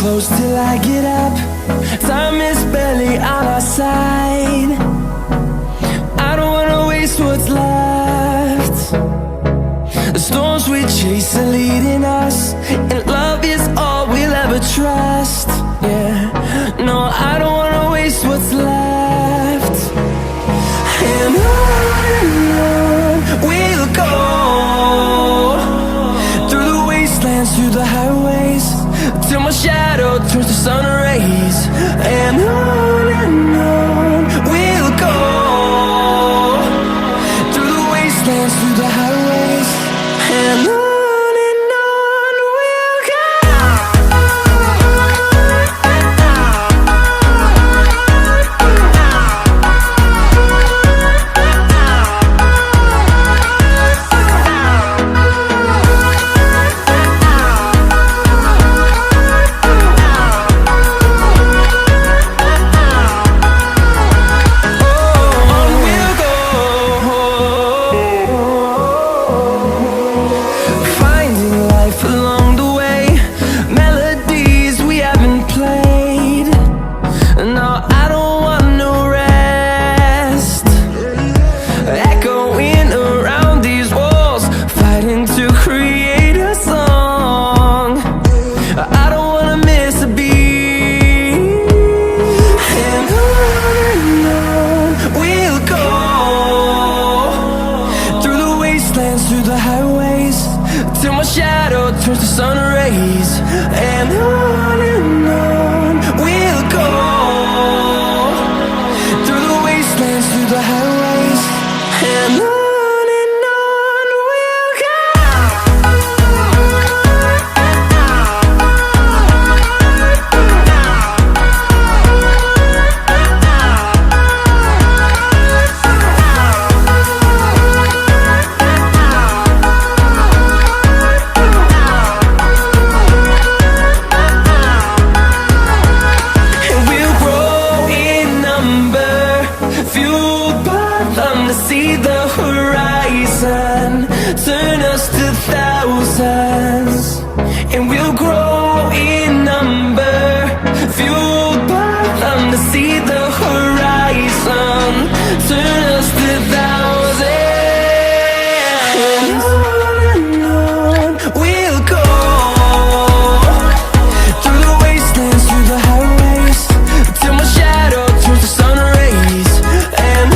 close till I get up. Time is barely on our side. I don't wanna waste what's left. The storms we chase are leading us, and love is all we'll ever trust. Yeah, no, I don't wanna waste what's left. And on we'll go, through the wastelands, through the highways, till my shadow turns to sun rays. And on we'll go, through the wastelands, through the highways, and on we'll go. Through the highways, till my shadow turns to sun rays. And on we'll go, through the wastelands, through the highways, and on we'll go. See the horizon, turn us to thousands, and we'll grow in number, fueled by them. To see the horizon, turn us to thousands, and on we'll go, through the wastelands, through the highways, till my shadow turns to sun rays. And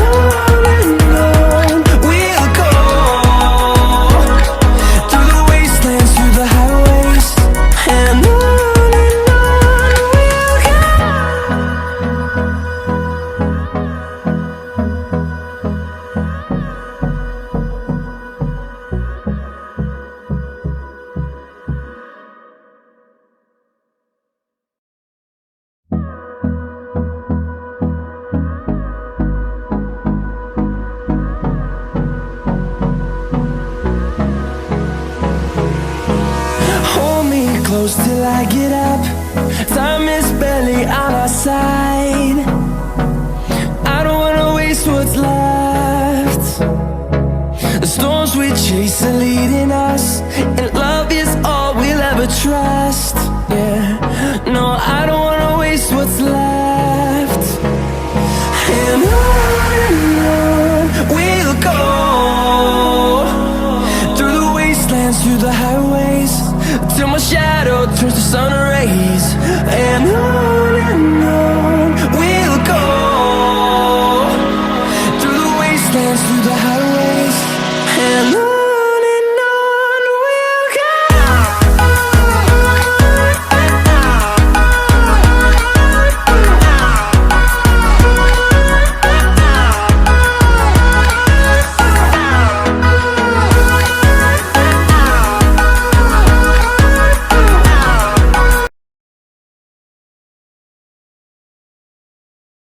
close till I get up. Time is barely on our side. I don't wanna waste what's left. The storms we chase are leading us, and love is all we'll ever trust. Yeah, no, I don't wanna waste what's left. And on we'll go, through the wastelands, through the highways, till my shadow